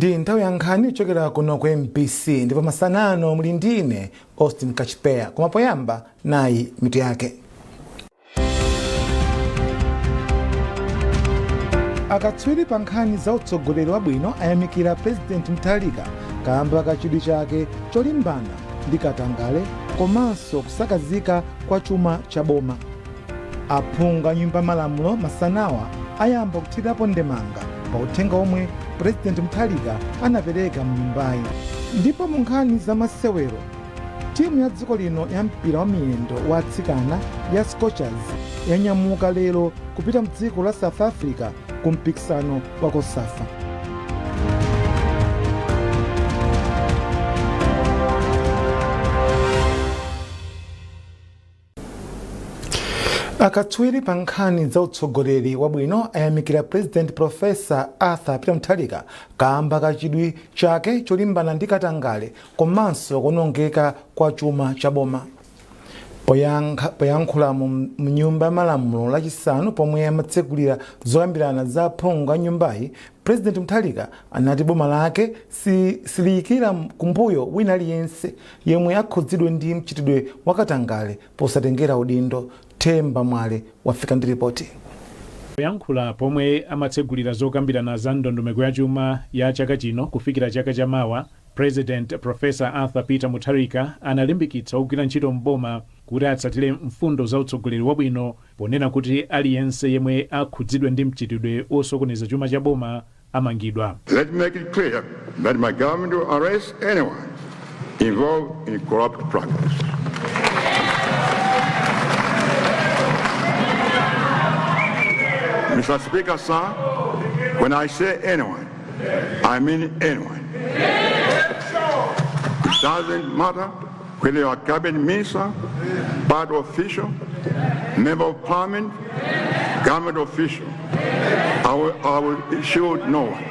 Ndi nthawi ya nkhani kuchokera kuno ku MBC ndipo masanano muli ndine Austin Kachipea. Koma poyamba nayi mitu yake. Akatswiri pa nkhani za utsogoleri wabwino ayamikira President Mutharika kamba kachidwi chake cholimbana ndi katangale komanso kusakazika kwa chuma cha boma. Aphungu nyumba malamulo masanawa ayamba kuthirapo ndemanga pa uthenga omwe President Mutharika anapereka mnyumbayi. Ndipo mu nkhani za masewero, timu ya dziko lino ya mpira wa miyendo wa atsikana ya Scorchers yanyamuka lero kupita mdziko la South Africa ku mpikisano wa Kosafa. Akatswiri pa nkhani za utsogoleri wabwino ayamikira President Professor Arthur Peter Mutharika kamba kachidwi chake cholimbana ndi katangale komanso kuonongeka kwa chuma cha boma. Poyankhula mu nyumba malamulo lachisanu pomwe amatsegulira zoyambirana za aphungu a nyumbayi, President Mutharika anati boma lake siliyikira kumbuyo wina aliyense yemwe akhudzidwe ndi mchitidwe wakatangale posatengera udindo. Themba Mwale wafika ndi ripoti. Poyankhula pomwe amatsegulira zokambirana za ndondomeko ya chuma ya chaka chino kufikira chaka chamawa, President Professor Arthur Peter Mutharika analimbikitsa ogwira ntchito mboma kuti atsatire mfundo za utsogoleri wabwino ponena kuti aliyense yemwe akhudzidwe ndi mchitidwe osokoneza chuma cha boma amangidwa. Let me make it clear that my government will arrest anyone involved in corrupt practice. Mr. Speaker, sir, when I say anyone, I mean anyone. It doesn't matter whether you are a cabinet minister, party official, member of parliament, government official. I will shield no one.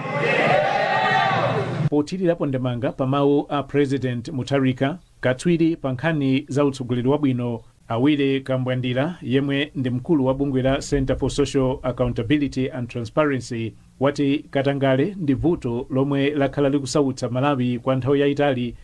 Pothirirapo ndemanga pa mawu a President Mutharika, katswiri pa nkhani za utsogoleri wabwino Awile Kambwandira yemwe ndi mkulu wa bungwe la Center for Social Accountability and Transparency wati katangale ndi vuto lomwe lakhala likusautsa Malawi kwa nthawi yayitali,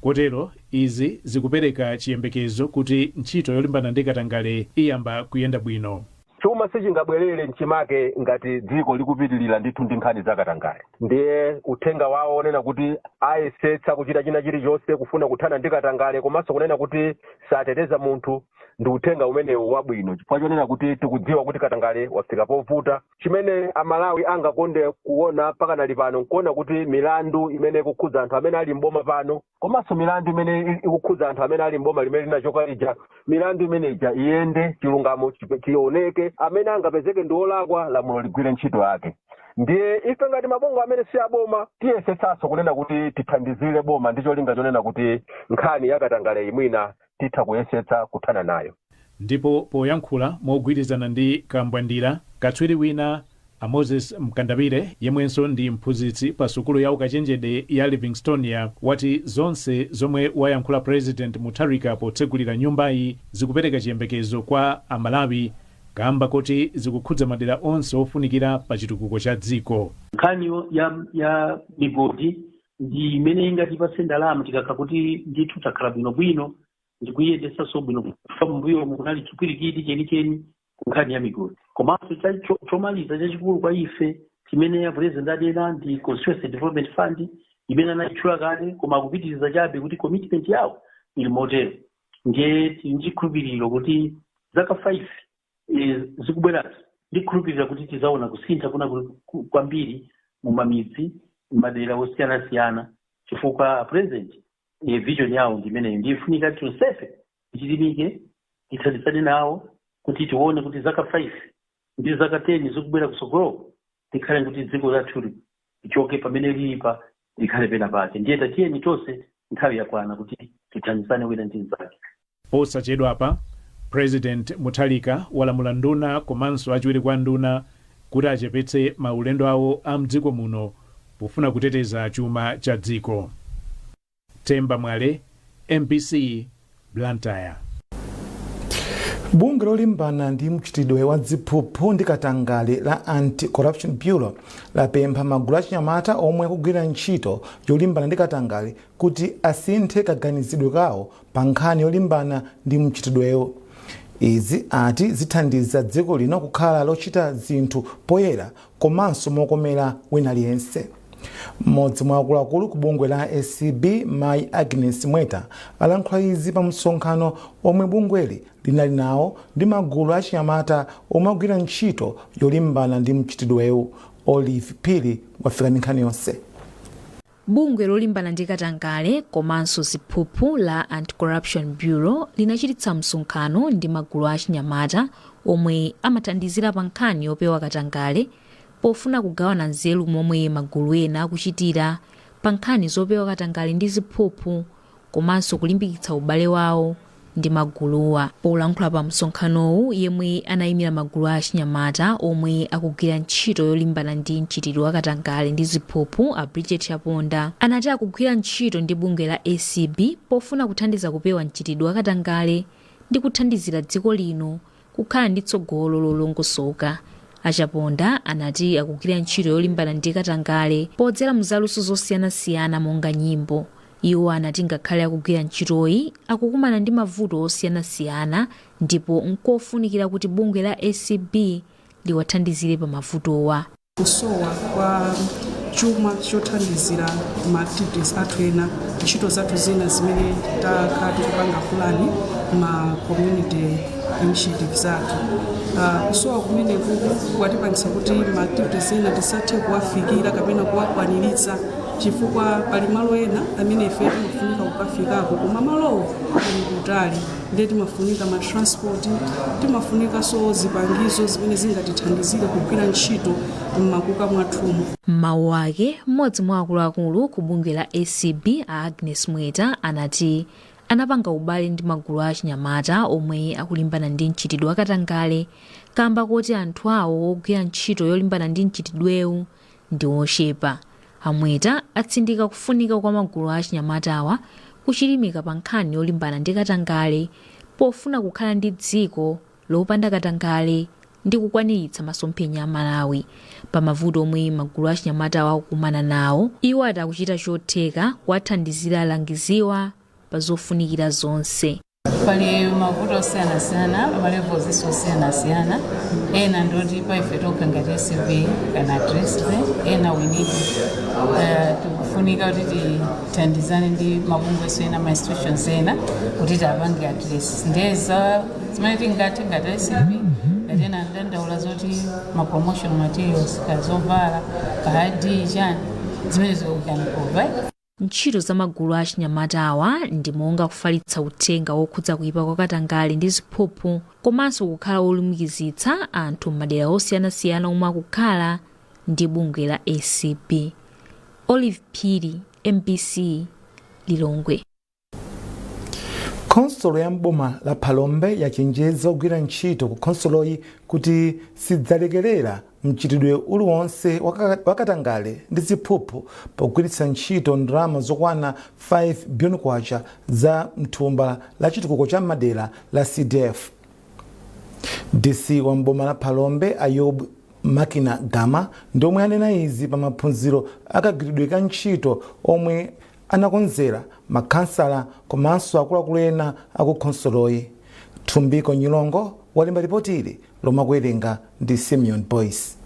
kotero izi zikupereka chiyembekezo kuti ntchito yolimbana ndi katangale iyamba kuyenda bwino. Chuma sichingabwerere nchimake ngati dziko likupitilira ndithu ndi nkhani za katangale. Ndiye uthenga wawo onena kuti ayesetsa kuchita china chilichonse kufuna kuthana ndi katangale komanso kunena kuti sateteza munthu, ndi uthenga umenewu wabwino chifukwa chonena kuti tikudziwa kuti katangale wafika povuta. Chimene Amalawi angakonde kuona pakanali pano nkuona kuti milandu imene ikukhudza anthu amene ali mboma pano komanso milandu imene ikukhudza anthu amene ali mboma limene linachoka lija, milandu imene ija iyende, chilungamo chioneke, amene angapezeke ndi olakwa lamulo ligwire ntchito yake. Ndiye ife ngati mabungwe amene si aboma tiyesetsanso kunena kuti tithandizire boma ndi cholinga chonena kuti nkhani ya katangale imwina titha kuyesetsa kuthana nayo. Ndipo poyankhula mogwirizana ndi Kambwandira, katswiri wina Moses Mkandabire yemwenso ndi mphunzitsi pa sukulu ya ukachenjede ya Livingstonia wati zonse zomwe wayankhula President Mutharika potsegulira nyumbayi zikupereka chiyembekezo kwa Amalawi kamba kuti zikukhudza madera onse ofunikira pa chitukuko cha dziko. Nkhani ya migodi ndi imene ingatipatse ndalama tikakha kuti ndithu takhala bwinobwino ndikuyendesanso bwino pambuyo munali chipwirikiti chenicheni ku nkhani ya migodi. Komanso chomaliza chachikulu kwa ife chimene ya President adena ndi Constituency Development Fund imene anayitchula kale koma kupitiriza chabe kuti commitment yawo ili motero. Ndiye tindikhulupiriro kuti zaka 5 zikubwerazi ndikhulupirira kuti tizaona kusintha kuna kwambiri mu mamidzi madera osiyanasiyana chifukwa President vision yawo ndimene ndifunika tonsefe tichilimike tithandizane nawo kuti tione kuti zaka 5 ndi zaka 10 zikubwera kusogolo tikhale kuti dziko lathu lichoke pamene lilipa likhale pena pake. Ndiye tatiyeni tonse nthawi yakwana kuti tithandizane wina ndi mnzake. Posachedwa apa President Mutharika walamula nduna komanso achiwiri kwa nduna kuti achepetse maulendo awo a mdziko muno pofuna kuteteza chuma cha dziko. Themba Mwale, MBC, Blantyre. Bunge lolimbana ndi mchitidwe wa ziphuphu ndi katangale la Anti-Corruption Bureau lapempha magulu achinyamata omwe akugwira ntchito yolimbana ndi katangale kuti asinthe kaganizidwe kawo pa nkhani yolimbana ndi mchitidwewo. Izi ati zithandiza dziko lino kukhala lochita zinthu poyera komanso mokomera wina aliyense. Mmodzi mwa akuluakulu ku bungwe la ACB, Mayi Agnes Mweta, alankhula izi pa msonkhano omwe bungweli linali nawo ndi magulu achinyamata omwe akugwira ntchito yolimbana ndi mchitidwewu. Olive Phiri wafika ndi nkhani yonse. Bungwe lolimbana ndi katangale komanso ziphuphu la Anti-Corruption Bureau linachititsa msonkhano ndi magulu achinyamata omwe amathandizira pa nkhani yopewa katangale pofuna kugawana nzeru momwe magulu ena akuchitira pa nkhani zopewa katangale ndi ziphuphu komanso kulimbikitsa ubale wawo ndi maguluwa. Polankhula pa msonkhanowu, yemwe anayimira magulu achinyamata omwe akugwira ntchito yolimbana ndi mchitidwe wa katangale ndi ziphuphu, a Bridget Chaponda, anati akugwira ntchito ndi bungwe la ACB pofuna kuthandiza kupewa mchitidwe wa katangale ndi kuthandizira dziko lino kukhala ndi tsogolo lolongosoka. Achaponda anati akugwira ntchito yolimbana ndi katangale podzera mzaluso zosiyanasiyana monga nyimbo. Iwo anati ngakhale akugwira ntchitoyi akukumana ndi mavuto osiyanasiyana ndipo nkofunikira kuti bungwe la ACB liwathandizire pa mavutowa. Kusowa kwa chuma chothandizira ma activities athu ena, ntchito zathu zina zimene takhala tikupanga fulani ma community initiatives athu. Kusowa kumene kwatipangitsa kuti ma activities ena tisathe kuwafikira kapena kuwakwaniritsa chifukwa pali malo ena amene ife timafunika kukafikako koma malowo ali kutali, ndiye timafunika ma transport, timafunika so zipangizo zimene zingatithandizire kugwira ntchito m'makuka mwathumu. Mawu ake, mmodzi mwa akuluakulu ku bungwe la ACB, a Agnes Mweta, anati anapanga ubale ndi magulu achinyamata omwe akulimbana ndi mchitidwe wa katangale kamba kuti anthu awo ogwira ntchito yolimbana ndi mchitidwewu ndi ochepa. Amweta atsindika kufunika kwa magulu achinyamatawa kuchilimika pa nkhani yolimbana ndi katangale pofuna kukhala ndi dziko lopanda katangale ndi kukwaniritsa masomphenya a Malawi. Pa mavuto omwe magulu achinyamatawa akukumana nawo, iwo atakuchita chotheka kuwathandizira alangiziwa pa zofunikira zonse. Pali mavuto osiyanasiyana, malevels osiyanasiyana, ena ndoti pa ife tokha ngati ACB kana address ena we need tikufunika kuti tithandizane ndi mabungwe ena ma institutions ena kuti tipange address. Ndeza zimene tingati ngati ACB ngati ena ndandaula zoti ma promotional materials kazovala kaadi chani zimene zokuyana provide. Ntchito za magulu achinyamatawa ndi monga kufalitsa uthenga wokhudza kuyipa kwa katangale ndi ziphuphu komanso kukhala olumikizitsa anthu m'madera osiyanasiyana omwe akukhala ndi bungwe la ACB. Olive Phiri, MBC, Lilongwe. Konsolo ya mboma la Phalombe yachenjeza ogwira ntchito ku konsoloyi kuti sidzalekerera mchitidwe uliwonse wakatangale ndi ziphuphu pogwiritsa ntchito ndalama zokwana 5 billion kwacha za mthumba la chitukuko cha madera la CDF. DC wa mboma la Phalombe Ayub Makina Gama ndomwe anena izi pa maphunziro akagwiridwe ka ntchito omwe anakonzera makhansala komanso akuluakulu ena aku konsoloyi. Thumbiko Nyilongo walemba ripoti ili lomwe akuwerenga ndi Simeon Boyce.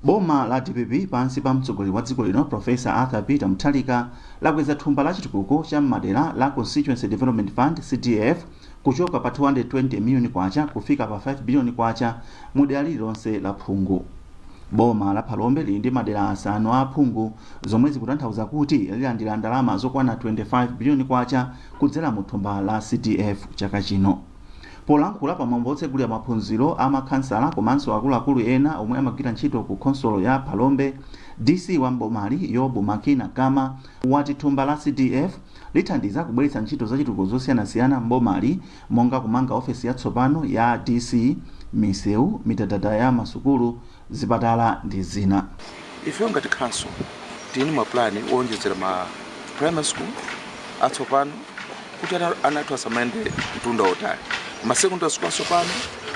Boma la DPP pansi pa mtsogoleri wa dziko lino Professor Arthur Peter Mutharika lakweza thumba la chitukuko cha madera la Constituency Development Fund CDF kuchoka pa 220 million kwacha kufika pa 5 billion kwacha mu dera lililonse la Phungu. Boma la Phalombe lili ndi madera asanu a Phungu zomwe zikutanthauza kuti lilandira ndalama zokwana 25 billion kwacha kudzera mu thumba la CDF chaka chino. Polankhula pamwambo otsegulira maphunziro a makhansala komanso akuluakulu ena omwe amagwira ntchito ku konsolo ya Phalombe, DC wa mbomali Yobu Makina Gama wati thumba la CDF lithandiza kubweretsa ntchito za chitukuko zosiyanasiyana mbomali monga kumanga ofesi yatsopano ya DC, misewu, mitadada ya masukulu, zipatala ndi zina. Ife ngati council tini maplani owonjezera ma primary school atsopano kuti anathu asamende mtunda otali masekondari school pano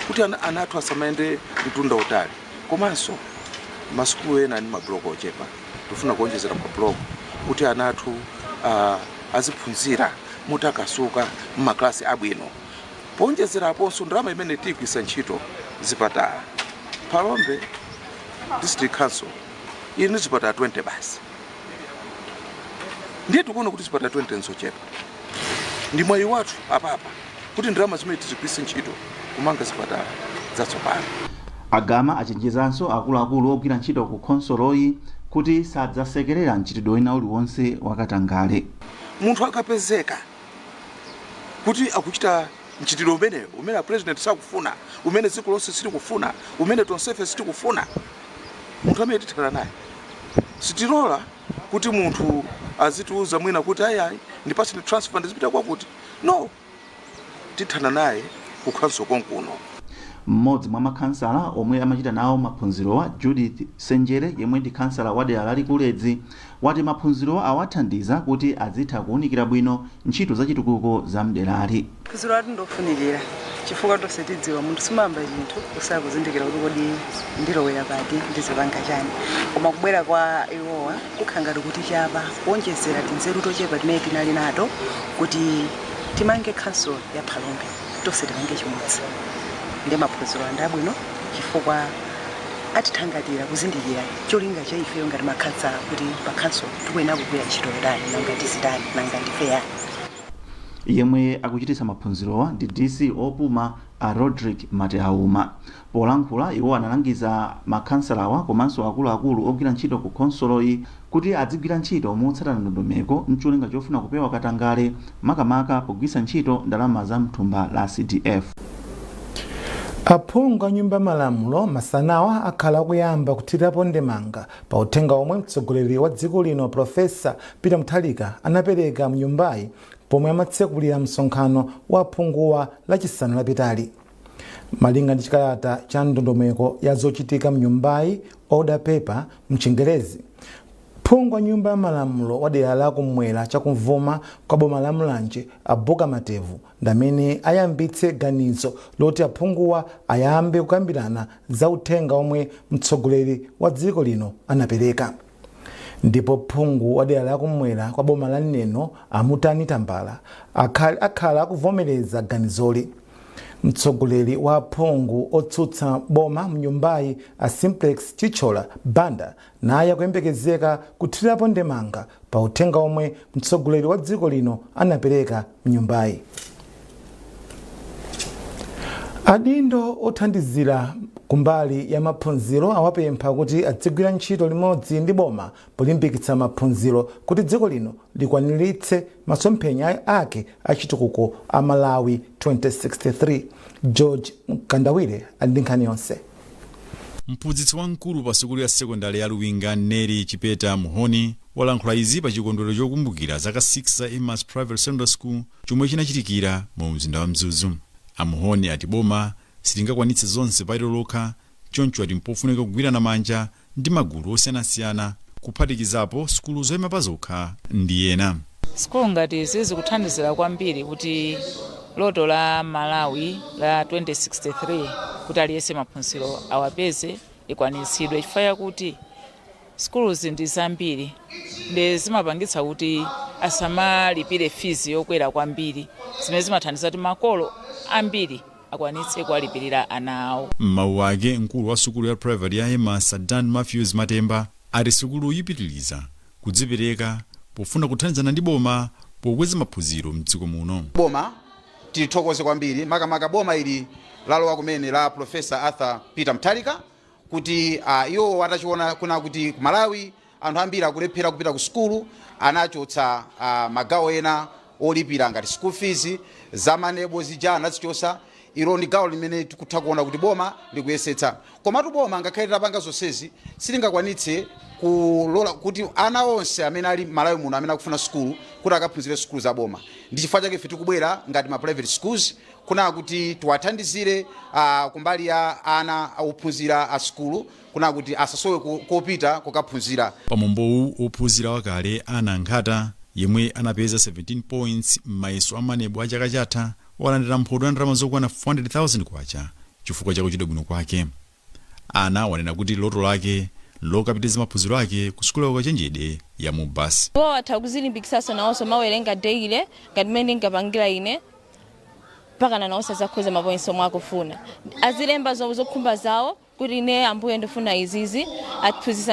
kuti ana athu asamaende mtunda utali, komanso masukulu ena ndi mabloko ochepa tifuna kuonjezera mabloko kuti ana athu aziphunzira mutakasuka m'maklasi abwino. Ponjezeraponso ndalama imene tikuyisa ntchito zipatala. Palombe district council ili ndi zipatala 20 basi, ndiye tikuona kuti zipatala 20 nzochepa. Ndi mwayi wathu apapa kuti ndalama zimene tizigwiritse ntchito kumanga zipatala zatsopano. Agama achenjezanso akuluakulu ogwira ntchito ku khonsoloyi kuti sadzasekerera mchitidwe wina uliwonse wakatangale. Munthu akapezeka kuti akuchita mchitidwe umene president sakufuna, umene dziko lonse silikufuna, umene tonsefe sitikufuna, munthu amene tithana naye sitilola kuti munthu azitiuza mwina kuti ayayi ndipaseni transfer ndizipita kwakuti. No, tithana naye kukhanso konkuno. Mmodzi mwa makhansala omwe amachita nawo maphunzirowa, Judith Senjere, yemwe ndi khansala wa dera lalikulu Edzi, wati maphunzirowa awathandiza kuti azitha kuwunikira bwino ntchito za chitukuko za mderali. Phunziro ati ndofunikira chifukwa tonse tidziwa munthu simamba chinthu usakuzindikira kuti kodi ndilowera pati ndizipanga chani, koma kubwera kwa iwowa kukhangati kuti chapa kuonjezera tinzeru tochepa timene tinali nato kuti timange khansolo ya Phalombe tonse timange chimodzi. Ndi maphunziro andabwino chifukwa atithangatira kuzindikira cholinga cha ifeyo ngati makhansala kuti pakhansolo tikuyenera kugwira ntchito yotani nanga tizitani nanga ndifeyani. Yemwe akuchititsa maphunzirowa ndi DC opuma a Rodrick Mateauma. Polankhula iwo analangiza makhansalawa komanso akuluakulu ogwira ntchito ku khonsoloyi kuti adzigwira ntchito motsatira ndondomeko mcholinga chofuna kupewa katangale makamaka pogwiritsa ntchito ndalama za mthumba la CDF. Aphungu a nyumba malamulo masanawa akhala kuyamba kuthirapo ndemanga pa uthenga omwe mtsogoleri wa dziko lino Profesa Peter Mutharika anapereka mnyumbayi pomwe amatsekulira msonkhano wa aphunguwa lachisanu lapitali. Malinga ndi chikalata cha ndondomeko ya zochitika mnyumbayi, order paper mchingerezi, phungu a nyumba ya malamulo wa dera la kumwera chakumvuma kwa boma la Mulanje Abuka Matevu ndamene ayambitse ganizo loti aphunguwa ayambe kukambirana za uthenga omwe mtsogoleri wa dziko lino anapereka. Ndipo phungu wa dera la kumwera kwa boma la Neno Amutani Tambala akhala akuvomereza ganizoli. Mtsogoleri wa aphungu otsutsa boma mnyumbayi a Simplex Chichola Banda naye akuyembekezeka kuthirapo ndemanga pa uthenga omwe mtsogoleri wa dziko lino anapereka mnyumbayi. Adindo othandizira kumbali ya maphunziro awapempha kuti adzigwira ntchito limodzi ndi boma polimbikitsa maphunziro kuti dziko lino likwaniritse masomphenya ake achitukuko a Malawi 2063. George Mkandawire ali ndi nkhani yonse. Mphunzitsi wamkulu pa sukulu ya sekondari ya Luwinga Neri Chipeta Muhoni walankhula izi pa chikondwerero chokumbukira zaka 6 za Emma's Private Secondary School chomwe chinachitikira mu mzinda wa Mzuzu. Amuhoni ati boma silingakwanitse zonse pa ilo lokha, choncho ati mpofunika kugwirana manja ndi magulu osiyanasiyana kuphatikizapo sukulu zoyima pa zokha ndi ena. Sukulu ngati zizi kuthandizira kwambiri kuti loto la Malawi la 2063 kuti aliyese maphunziro awapeze likwaniritsidwe chifukwa kuti sukulu ndi zambiri ndi zimapangitsa kuti asamalipire fees yokwera kwambiri zimene zimathandiza kuti makolo ambiri akwanitse kuwalipirira ana awo. M'mawu ake mkulu wa sukulu ya private ya Emma Sadan Matthews Matemba ati sukulu yipitiliza kudzipereka pofuna kuthandizana ndi boma pokweza maphunziro mdziko muno. Boma tilithokoze kwambiri makamaka boma ili lalowa kumene la Profesa Arthur Peter Mutharika kuti iwo watachiona kuna kuti ku Malawi anthu ambiri akulephera kupita ku sukulu, anachotsa magawo ena olipira ngati school fees zamanebo zija anazichosa. Ilo ndi gawo limene tikutha kuona kuti boma likuyesetsa, komatu boma ngakhale tapanga zonsezi silingakwanitse kulola kuti ana onse amene ali Malawi muno amene akufuna sukulu kuti akaphunzire sukulu za boma. Ndi chifukwa chake ife tikubwera ngati ma private schools kuna kuti tiwathandizire kumbali ya ana ophunzira a sukulu kuna kuti asasowe kopita kukaphunzira. Pamombowu ophunzira wakale ana Nkhata yemwe anapeza 17 points m'mayeso amanebo a chaka chatha walandira mphoto ya ndalama zokwana 400,000 kwacha chifukwa cha kuchita bwino kwake. Ana wanena kuti loto lake lokapitiza maphunziro ake ku sukulu ya Ukachenjede ya Mubasi. Atha kuzilimbikitsa nawonso mawerenga daily ngati mmene ngapangira ine mpaka nawonso zakhoza mapoinso mwakufuna azilemba zokhumba zawo kuti ine ambuye ndifuna izizi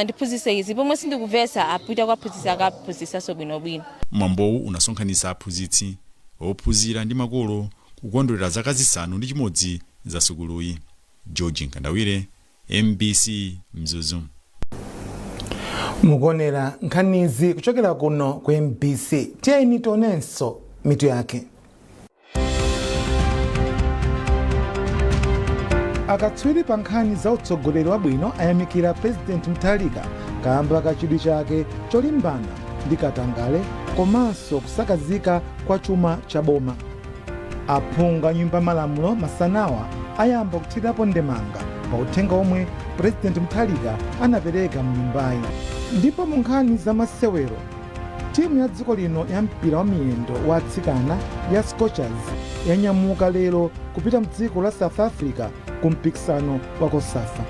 ndiphunzitse izi pomwe sindikuvesa apita kwaphunzitsa akaphunzitsanso bwinobwino. Mwambowu unasonkhanitsa aphunzitsi, ophunzira ndi makolo kukondwerera zaka zisanu ndi chimodzi za sukuluyi. George Nkandawire, MBC Mzuzu. Mukuonera nkhanizi kuchokera kuno ku MBC. Tiyeni tionenso mitu yake. Akatswiri pa nkhani za utsogoleri wabwino ayamikira President Mutharika kamba kachidwi chake cholimbana ndi katangale komanso kusakazika kwa chuma cha boma. Aphungu nyumba malamulo masanawa ayamba kuthirapo ndemanga pa uthenga omwe President Mutharika anapereka mnyumbayi. Ndipo mu nkhani za masewero, timu ya dziko lino ya mpira wa miyendo wa atsikana ya Scorchers yanyamuka lero kupita mdziko la South Africa ku mpikisano wa Kosafa.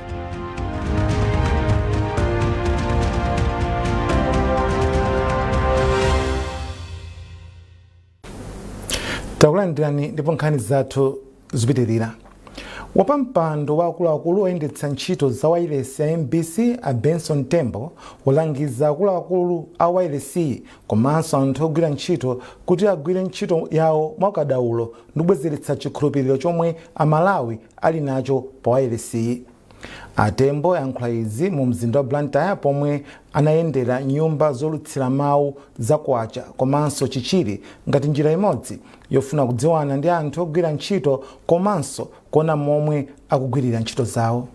Takulandirani ndipo nkhani zathu zipitirira. Wapampando wa akuluakulu oyendetsa ntchito za wailesi ya MBC a Benson Tembo walangiza akuluakulu a wailesi komanso anthu ogwira ntchito kuti agwire ntchito yawo mwaukadaulo ndi kubwezeretsa chikhulupiriro chomwe Amalawi ali nacho pa wailesi. Atembo yankhula izi mu mzinda wa Blantyre pomwe anayendera nyumba zolutsira mawu za kwacha komanso chichiri ngati njira imodzi yofuna kudziwana ndi anthu ogwira ntchito komanso kuona momwe akugwirira ntchito zawo.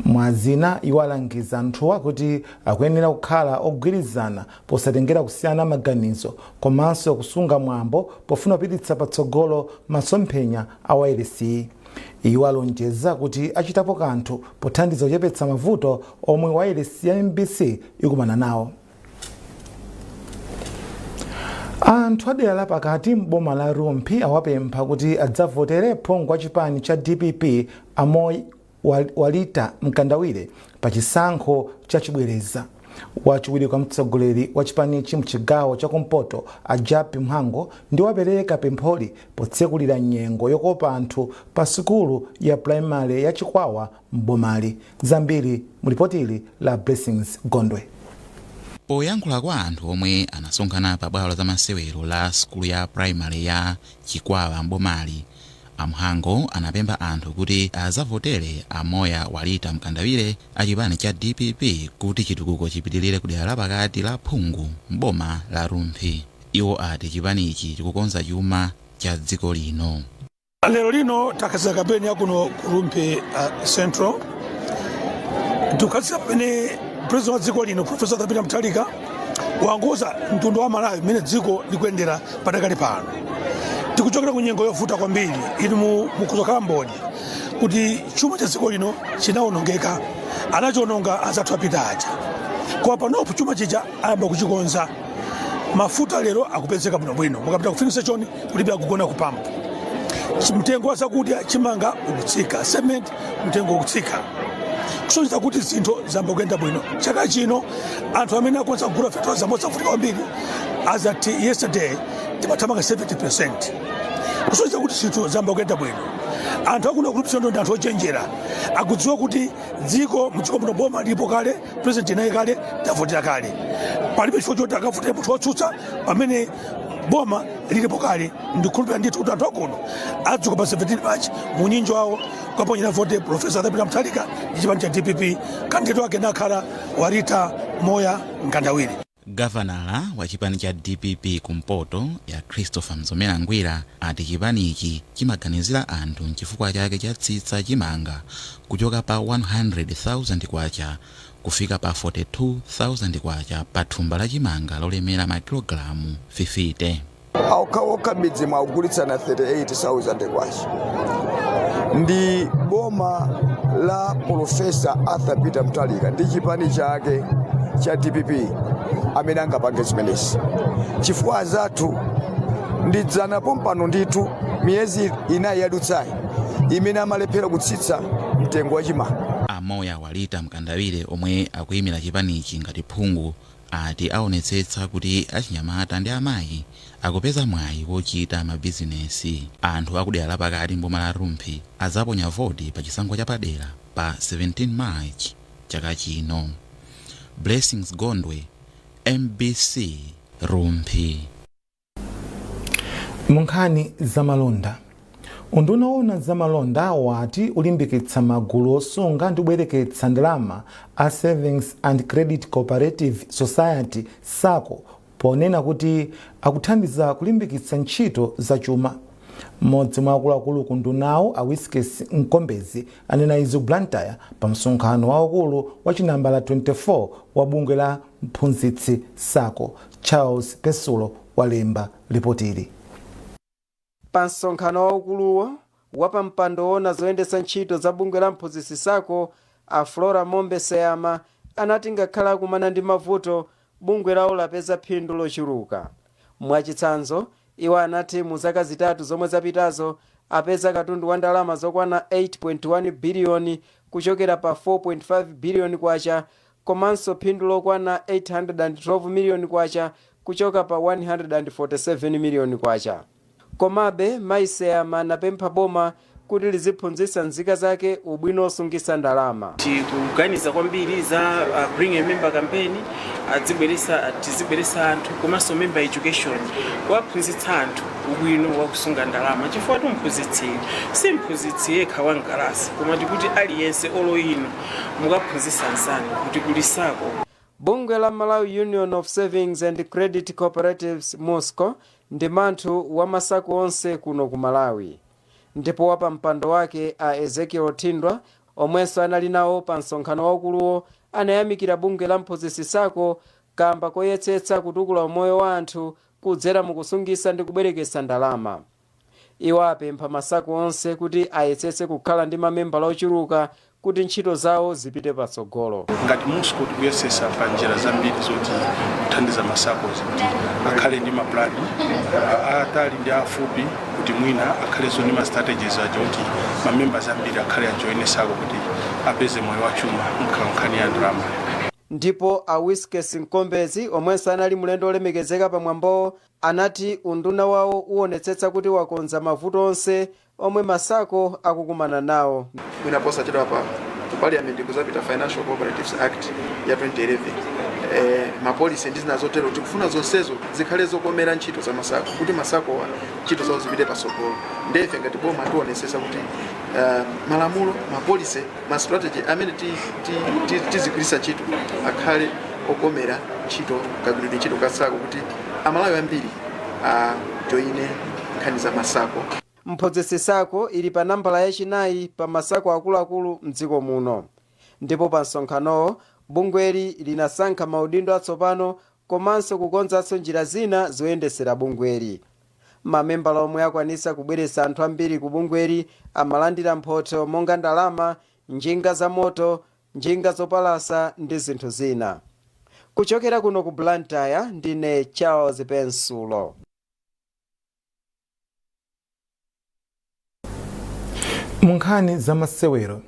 Mwazina iwo alangiza anthuwa kuti akuyenera kukhala ogwirizana posatengera kusiyana maganizo komanso kusunga mwambo pofuna kupititsa patsogolo masomphenya a wailesi. Iwo alonjeza kuti achitapo kanthu pothandiza kuchepetsa mavuto omwe wailesi ya MBC ikumana nawo. Anthu adera la pakati m'boma la Rumphi awapempha kuti adzavoterepo ngwa chipani cha DPP Amoy Walita Mkandawire pa chisankho cha chibwereza. Wachiwiri kwa mtsogoleri wa chipanichi mchigawo cha kumpoto Ajapi Mhango ndi wapereka pempholi potsekulira nyengo yokopa anthu pa sukulu ya primary ya Chikwawa m'bomali. Zambiri mulipotili la Blessings Gondwe. Poyankhula kwa anthu omwe anasonkhana pa bwalo la masewero la sukulu ya primary ya Chikwawa m'bomali, Amhango anapempha anthu kuti azavotere Amoya Walita Mkandawire achipani cha DPP kuti chitukuko chipitirire kudera la pakati la Phungu m'boma la Rumphi. Iwo ati chipanichi chikukonza chuma cha dziko lino. Lero lino takazira kampeni yakuno ku Rumphi Central. Tukazira pene president wa dziko lino Professor Arthur Peter Mutharika wangoza mtundu wa Malawi mene dziko likuyendera padakali pano. Tikuchokera ku nyengo yovuta kwambiri ili mukuzokhala mboni kuti chuma cha dziko lino chinawonongeka, anachiononga azathu apita aja. Kwa panopo chuma chija ayamba kuchikonza. Mafuta lero akupezeka bwinobwino, mukapita kufikisa choni kulibe akugona kupampa. Mtengo wa zakudya chimanga ukutsika, cement mtengo ukutsika. Kusonyeza kuti zinthu zamba kuyenda bwino. Chaka chino anthu amene akonza kugula fetu zamoza futi kwambiri as at yesterday timathamanga 70%. Kusonyeza kuti zinthu zamba kuyenda bwino. Anthu akuno kulupisa ndo anthu ochenjera akudziwa kuti dziko mchiko muno boma lipo kale, president naye kale tavotera kale. Palibe chifukwa choti akavotera munthu wotsutsa pamene boma lilipo kale. Ndikhulupirira ndithu kuti anthu akuno adzuka pa 17 March munyinjo wawo kaponyera vote Professor Arthur Peter Mutharika ndi chipani cha DPP kandidato wake nakhala Walita Moya Mkandawire. Gavanala wa chipani cha DPP kumpoto ya Christopher Mzomera Ngwira ati chipanichi chimaganizira anthu chifukwa chake chatsitsa chimanga kuchoka pa 100,000 kwacha kufika pa 42,000 kwacha pa thumba la chimanga lolemera makilogalamu 50. Aukawoka midzi mwaugulitsa na 38,000 kwacha. Ndi boma la Professor Arthur Peter Mutharika ndi chipani chake cha DPP amene angapange zimenezi. Chifukwa zathu ndidzanapo mpano ndithu miyezi inayi yadutsayi imene amalephera kutsitsa mtengo wa chimanga. Amoya Walita Mkandawire omwe akuyimira chipanichi ngati phungu ati aonetsetsa kuti achinyamata ndi amayi akupeza mwayi wochita mabizinesi. Anthu akudera lapakati mboma la Rumphi azaponya voti pa chisankho chapadera pa 17 March chaka chino. Blessings Gondwe, MBC, Rumphi. Munkhani zamalonda. Unduna owona zamalonda wati ulimbikitsa magulu osunga ndi kubwereketsa ndalama a Savings and Credit Cooperative Society SACCO ponena kuti akuthandiza kulimbikitsa ntchito zachuma. Mmodzi mwa akuluakulu ku ndunawo a Wiskes Nkombezi anena izi ku Blantyre pa msonkhano waukulu wa chinambala 24 wa bungwe la mphunzitsi SACCO. Charles Pesulo walemba ripotili. Pa msonkhano waukuluwo wapa mpando wona zoyendetsa ntchito za bungwe la mphunzitsi SACCO a Flora Mombe Seyama anati ngakhala akumana ndi mavuto bungwe lawo lapeza phindu lochuluka. Mwachitsanzo iwo anati mu zaka zitatu zomwe zapitazo apeza katundu wa ndalama zokwana 8.1 biliyoni kuchokera pa 4.5 biliyoni kwacha, komanso phindu lokwana 812 miliyoni kwacha kuchoka pa 147 miliyoni kwacha. Komabe Maiseyama anapempha boma kuti liziphunzitsa nzika zake ubwino osungitsa ndalama. Tikuganiza kwambiri za bring a member campaign tizibweretsa anthu komanso member education kuwaphunzitsa anthu ubwino wakusunga ndalama chifukwa mphunzitsi si mphunzitsi yekha wangalasi koma ndikuti aliyense oloyino mukaphunzitsa nzanu kuti kuli SACCO. Bungwe la Malawi Union of Savings and Credit Cooperatives MUSCO ndi manthu wa masako onse kuno ku Malawi. Ndipo wapa mpando wake a Ezekiel Tindwa omwenso anali nawo pa msonkhano waukuluwo anayamikira bungwe la mphunzitsi SACCO kamba koyetsetsa kutukula umoyo wa anthu kudzera mukusungitsa ndi kubwereketsa ndalama. Iwo apempha masako onse kuti ayetsetse kukhala ndi mamembala ochuluka kuti ntchito zawo zipite patsogolo. Ngati MUSCO tikuyesesa pa njira zambiri zoti kuthandiza masako kuti akhale ndi maplani atali ndi afupi kuti mwina akhaleso ndi ma-strategies kuti mamembers ambiri akhale ajoine SACCO kuti apeze moyo wachuma nkhani ya ndalama. Ndipo a Wiskes Nkombezi omwenso anali mulendo olemekezeka pamwambo anati unduna wawo uonetsetsa kuti wakonza mavuto onse omwe masako akukumana nawo. Mwina posa chedwa pa Parliament kuzapita Financial Cooperatives Act ya 2011. Mapolisi ndi zinazotero tikufuna zonsezo zikhale zokomera ntchito za masako kuti masako wa ntchito zawo zipite patsogolo. Ndefe ngati boma tionesesa kuti malamulo, mapolisi, ma-strategy amene tizigwiritsa ntchito akhale okomera ntchito kagwiridwe ntchito ka SACCO kuti amalawi ambiri joine nkhani za masako. Mphunzitsi SACCO ili pa nambala yachinayi pa masako akuluakulu mdziko muno. Ndipo pa msonkhanowo bungweli linasankha maudindo atsopano komanso kukonzanso njira zina zoyendesera bungweli. Mamembala omwe akwanisa kubweretsa anthu ambiri ku bungweli amalandira mphotho monga ndalama, njinga za moto, njinga zopalasa ndi zinthu zina. Kuchokera kuno ku Blantyre ndine Charles Pensulo. Munkhani za masewero.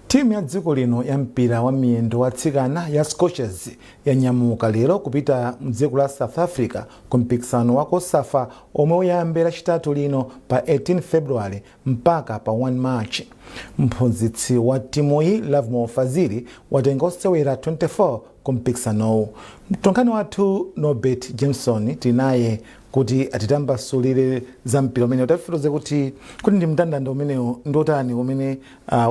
Timu ya dziko lino ya mpira wa miyendo wa tsikana ya Scorchers yanyamuka lero kupita mdziko la South Africa ku mpikisano wa Kosafa omwe uyambira chitatu lino pa 18 February mpaka pa 1 March. Mphunzitsi wa timu iyi Lovemore Fazili watenga osewera 24 ku mpikisanowu. Mtolankhani wathu Norbert Jameson tinaye kuti atitambasulire za mpira umene utafifutoze kuti ndi mndandanda umenewo ndotani umene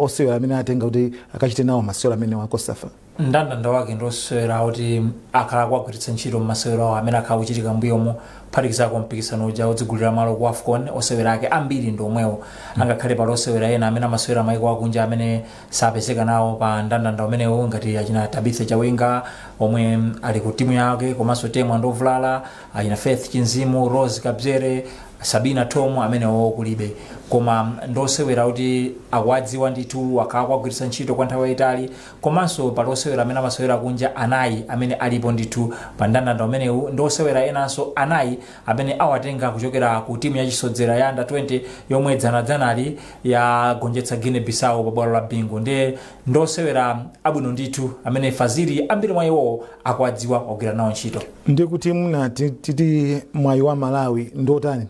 osewera amene atenga kuti akachite nawo masewera amene wa Kosafa. Mndandanda wake ndosewera kuti akhala kuwagwiritsa ntchito masewera amene akhala kuchitika mbuyomo phatikizako mpikisano uja odzigulira malo ku AFCON. Osewera ake ambiri ndi omwewo angakhale pali osewera ena amene amasewera maiko akunja amene sapezeka nawo pa mndandanda umenewo ngati achina Tabitha Chawinga omwe ali ku timu yake komanso Temwa Ndovulala, achina Faith Chinzimu, Rose Kabzere, Sabina Tom amene kulibe koma ndosewera kuti akwadziwa ndithu akakwagwiritsa ntchito kwa nthawi yayitali komanso palosewera amene amasewera kunja anayi amene alipo ndithu pa mndandanda umenewu ndosewera enanso anayi amene awatenga kuchokera ku timu yachisodzera ya under 20 yomwe dzanadzanali yagonjetsa Guinea Bissau pa bwalo la bingu ndi ndosewera abwino ndithu amene Faziri ambiri mwa iwo akwadziwa ogwira nawo ntchito. Ndikuti muna titi mwayi wa Malawi ndotani?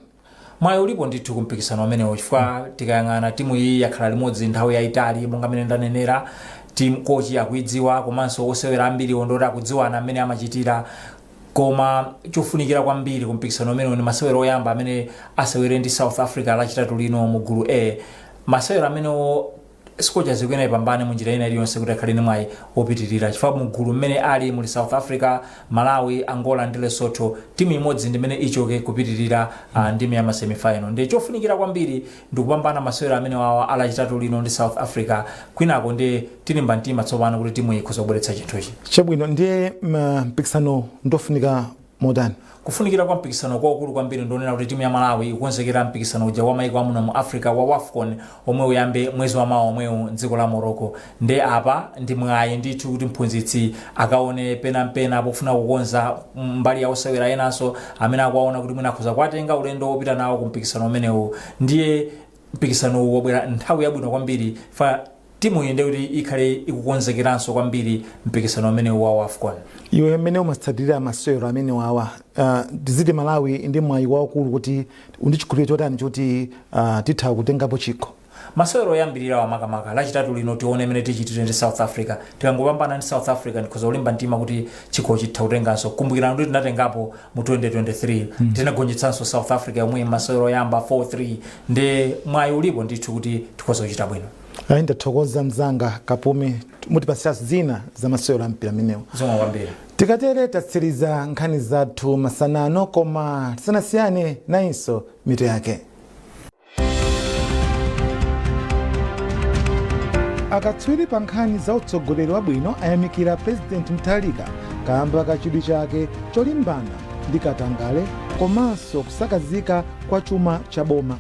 Mwayi ulipo ndithu kumpikisano umenewo chifukwa tikayang'ana timu iyi yakhala limodzi nthawi yayitali monga amene ndanenera timu kochi akuidziwa komanso osewera ambiri ondoti akudziwana amene amachitira koma chofunikira kwambiri kumpikisano umenewo ni masewero oyamba amene asewere ndi South Africa lachitatu lino mu gulu A. Masewero amenewo sikocha zikuena ipambane munjira ina iliyonse kuti akhale mwayi opitirira chifukwa mu gulu mmene ali muli South Africa, Malawi, Angola ndi Lesotho timu imodzi ndimene ichoke kupitirira ndime ya semifinal. Ndi chofunikira kwambiri ndikupambana masewero amene wawa alachitatu lino ndi South Africa kwinako ndi tilimba mtima tsopano kuti timu ikhoza kubweretsa chinthuchi. Chabwino ndiye mpikisano ndofunika modani? Kufunikira kwa mpikisano kwaukulu kwambiri ndionera kuti timu ya Malawi ikonzekera mpikisano uja wa maiko amuno mu Africa wa WAFCON omwe uyambe mwezi wa mawa omwewu m'dziko la Morocco. Ndi apa ndi mwayi ndithu kuti mphunzitsi akaone pena pofuna kukonza mbali ya osewera enanso amene akuwaona kuti mwina akhoza kuwatenga ulendo wopita nawo ku mpikisano umenewu. Ndiye mpikisano wabwera nthawi yabwino kwambiri fa timu inde kuti ikhale ikukonzekeranso kwambiri mpikisano umenewu wa WAFCON. Iwe amene umatsatira masewero amene wawa ndiziti Malawi ndi mwayi waukulu kuti undichikhulupirira chotani choti titha kutengapo chikho? Masewero yambirira wa makamaka lachitatu lino tione mene tichitire ndi South Africa tikangopambana ndi South Africa ndikhoza kulimba mtima kuti chikho chitha kutenganso. Kumbukirani kuti tinatengapo mu 2023 tinagonjetsanso South Africa yomwe masewero yamba 4-3 ndi mwayi ulipo ndithu kuti tikhoza kuchita bwino. Ndathokoza mzanga Kapume mutipasira zina za masewero ampira amenewo. Zomwe kwambiri. Tikatere tatsiriza nkhani zathu masanano koma tisanasiyane nayinso mito yake. Akatswiri pa nkhani za utsogoleri wabwino ayamikira President Mutharika kamba kachidwi chake cholimbana ndi katangale komanso kusakazika kwa chuma cha boma.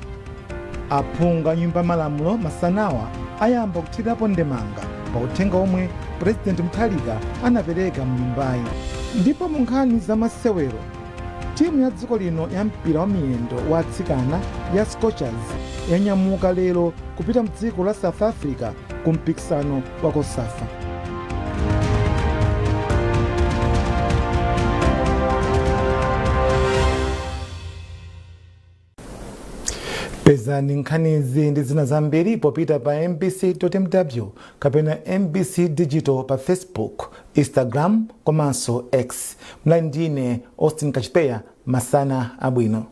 Aphungu nyumba malamulo masanawa ayamba kuthirapo ndemanga pa uthenga omwe President Mutharika anapereka mnyumbayi. Ndipo mu nkhani za masewero timu ya dziko lino ya mpira wa miyendo wa atsikana ya Scorchers yanyamuka lero kupita mdziko la South Africa ku mpikisano wa Kosafa. Pezani nkhanizi ndi zina zambiri popita pa mbc.mw kapena MBC Digital pa Facebook, Instagram komanso X. Mlandine Austin Kachipeya, masana abwino.